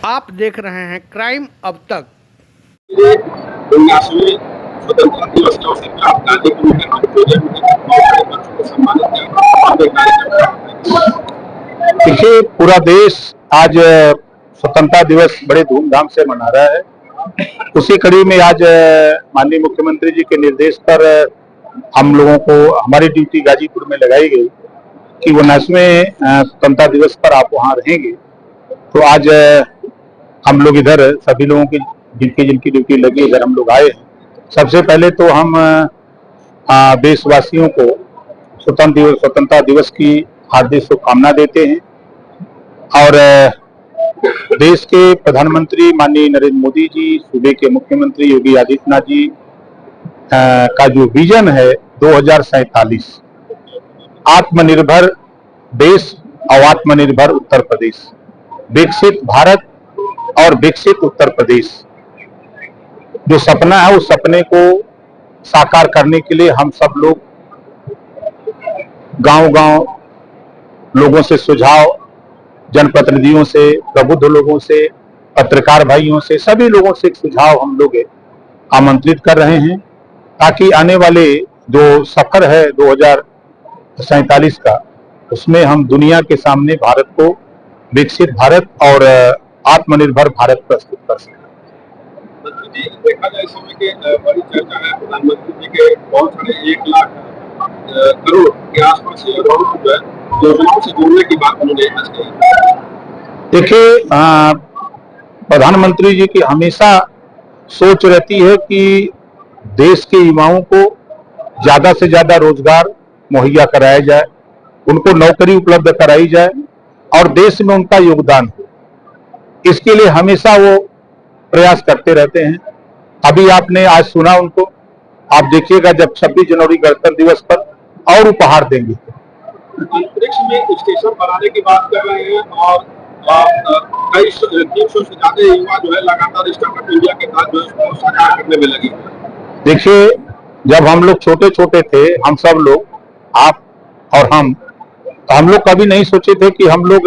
आप देख रहे हैं क्राइम अब तक। स्वतंत्रता दिवस के अवसर पर आप गाजीपुर में बच्चों को सम्मानित किया। देखिए, पूरा देश आज स्वतंत्रता दिवस बड़े धूमधाम से मना रहा है। उसी कड़ी में आज माननीय मुख्यमंत्री जी के निर्देश पर हम लोगों को हमारी ड्यूटी गाजीपुर में लगाई गई कि 19वें स्वतंत्रता दिवस पर आप वहाँ रहेंगे। तो आज हम लोग इधर सभी लोगों की जिनकी ड्यूटी लगी इधर हम लोग आए हैं। सबसे पहले तो हम देशवासियों को स्वतंत्रता दिवस की हार्दिक शुभकामना देते हैं और देश के प्रधानमंत्री माननीय नरेंद्र मोदी जी, सूबे के मुख्यमंत्री योगी आदित्यनाथ जी का जो विजन है 2047 आत्मनिर्भर देश और आत्मनिर्भर उत्तर प्रदेश, विकसित भारत और विकसित उत्तर प्रदेश, जो सपना है उस सपने को साकार करने के लिए हम सब लोग गांव-गांव लोगों से सुझाव, जनप्रतिनिधियों से, प्रबुद्ध लोगों से, पत्रकार भाइयों से, सभी लोगों से एक सुझाव हम लोग आमंत्रित कर रहे हैं ताकि आने वाले जो सफर है 2047 का, उसमें हम दुनिया के सामने भारत को विकसित भारत और आत्मनिर्भर भारत प्रस्तुत कर सकें। देखा जाए इस समय की बड़ी चर्चा है प्रधानमंत्री जी के बहुत सारे 1 लाख करोड़ के आसपास योजनाओं से जोड़ने की बात उन्होंने आज कही। देखिए, प्रधानमंत्री जी की हमेशा सोच रहती है कि देश के युवाओं को ज्यादा से ज्यादा रोजगार मुहैया कराया जाए, उनको नौकरी उपलब्ध कराई जाए और देश में उनका योगदान हो। इसके लिए हमेशा वो प्रयास करते रहते हैं। अभी आपने आज सुना उनको, आप देखिएगा जब 26 जनवरी गणतंत्र दिवस पर और उपहार देंगे। अंतरिक्ष में स्टेशन बनाने की बात कर रहे हैं और कई 300 से ज्यादा युवा जो है लगातार स्टार्टअप इंडिया के साथ जो है उसको साकार करने में लगे। देखिए, जब हम लोग छोटे छोटे थे, हम सब लोग, आप और हम लोग कभी नहीं सोचे थे कि हम लोग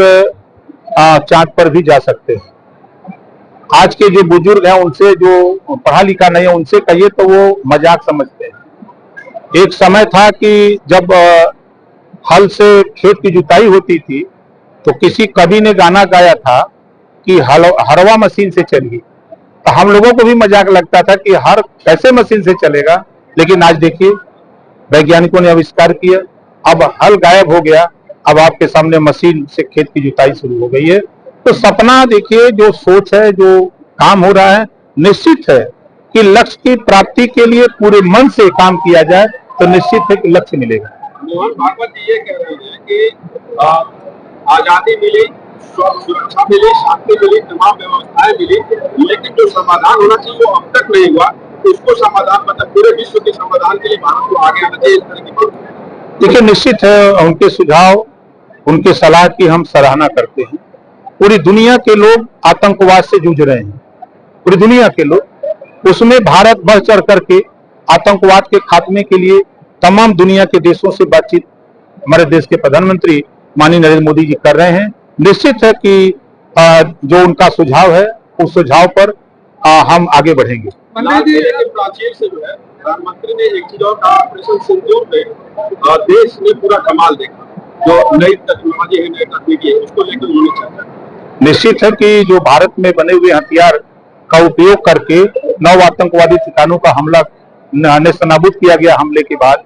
चांद पर भी जा सकते हैं। आज के जो बुजुर्ग हैं, उनसे जो पढ़ा लिखा नहीं है, उनसे कहिए तो वो मजाक समझते हैं। एक समय था कि जब हल से खेत की जुताई होती थी तो किसी कवि ने गाना गाया था कि हरवा मशीन से चलिए, तो हम लोगों को भी मजाक लगता था कि हर कैसे मशीन से चलेगा। लेकिन आज देखिए, वैज्ञानिकों ने आविष्कार किया, अब हल गायब हो गया, अब आपके सामने मशीन से खेत की जुताई शुरू हो गई है। तो सपना देखिए, जो सोच है, जो काम हो रहा है, निश्चित है कि लक्ष्य की प्राप्ति के लिए पूरे मन से काम किया जाए तो निश्चित है कि लक्ष्य मिलेगा। मोहन भागवत जी ये कह रहे हैं कि आजादी मिली, सुरक्षा मिली, शांति मिली, तमाम व्यवस्थाएं मिली, लेकिन जो समाधान होना चाहिए वो अब तक नहीं हुआ। उसको समाधान, मतलब पूरे विश्व के समाधान के लिए भारत को आगे आना चाहिए, इस तरह की बात। देखिए, निश्चित है उनके सुझाव, उनके सलाह की हम सराहना करते हैं। पूरी दुनिया के लोग आतंकवाद से जूझ रहे हैं, पूरी दुनिया के लोग, उसमें भारत बढ़ चढ़ करके आतंकवाद के खात्मे के लिए तमाम दुनिया के देशों से बातचीत हमारे देश के प्रधानमंत्री माननीय नरेंद्र मोदी जी कर रहे हैं। निश्चित है कि जो उनका सुझाव है उस सुझाव पर हम आगे बढ़ेंगे। प्राचीर से जो है प्रधानमंत्री ने एक चीज और कहा, ऑपरेशन सिंदूर में देश ने पूरा कमाल देखा, जो नई टेक्नोलॉजी है, नई तकनीकी है, उसको लेकर उन्होंने चर्चा। निश्चित है कि जो भारत में बने हुए हथियार का उपयोग करके 9 आतंकवादी ठिकानों का हमला नेस्तनाबूद किया गया हमले के बाद,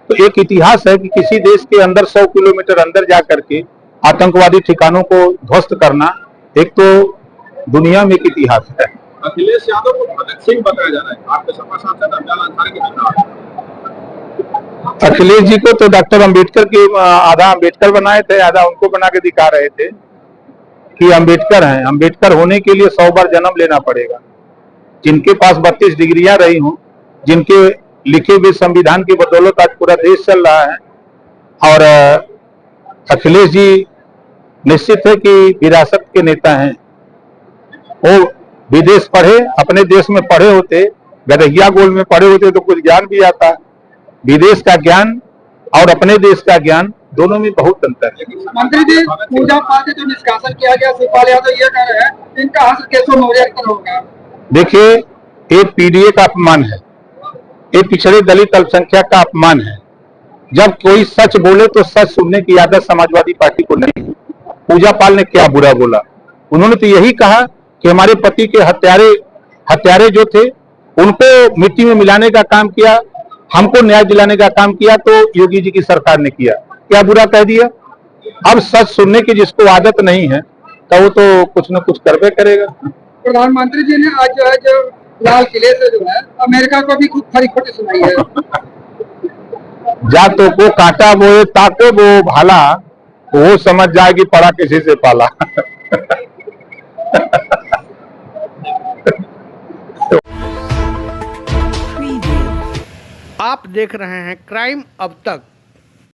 तो एक इतिहास है कि किसी देश के अंदर 100 किलोमीटर अंदर जा करके आतंकवादी ठिकानों को ध्वस्त करना एक तो दुनिया में एक इतिहास है। अखिलेश यादव को भगत सिंह बताया जा रहा है, आपके सपा सांसद अफजल अंसारी के चुनाव। अखिलेश जी को तो डॉक्टर अम्बेडकर के आधा अम्बेडकर बनाए थे, आधा उनको बना के दिखा रहे थे कि अम्बेडकर हैं। अम्बेडकर होने के लिए 100 बार जन्म लेना पड़ेगा। जिनके पास 32 डिग्रियां रही हों, जिनके लिखे हुए संविधान की बदौलत आज पूरा देश चल रहा है, और अखिलेश जी निश्चित है कि विरासत के नेता हैं। वो विदेश पढ़े, अपने देश में पढ़े होते, गदहिया गोल में पढ़े होते तो कुछ ज्ञान भी आता। विदेश का ज्ञान और अपने देश का ज्ञान दोनों में बहुत अंतर है। मंत्री जी, पूजा पाठ जो निष्कासन किया गया, शिवपाल यादव ये कह रहे हैं इनका हस्त केशव मौर्य पर होगा। देखिए, ये पीडीए का अपमान है, ये पिछड़े दलित अल्पसंख्यक का अपमान है। जब कोई सच बोले तो सच सुनने की आदत समाजवादी पार्टी को नहीं है। पूजा पाल ने क्या बुरा बोला? उन्होंने तो यही कहा कि हमारे पति के हत्यारे जो थे उनको मिट्टी में मिलाने का काम किया, हमको न्याय दिलाने का काम किया तो योगी जी की सरकार ने किया। क्या बुरा कह दिया? अब सच सुनने की जिसको आदत नहीं है तो वो तो कुछ न कुछ करबे करेगा। प्रधानमंत्री जी ने आज जो है जो लाल किले से जो है अमेरिका को भी खूब खरी खोटी सुनाई है। जातों को काटा वो ताको वो भाला, वो समझ जाएगी पड़ा किसी से पाला। आप देख रहे हैं क्राइम अब तक।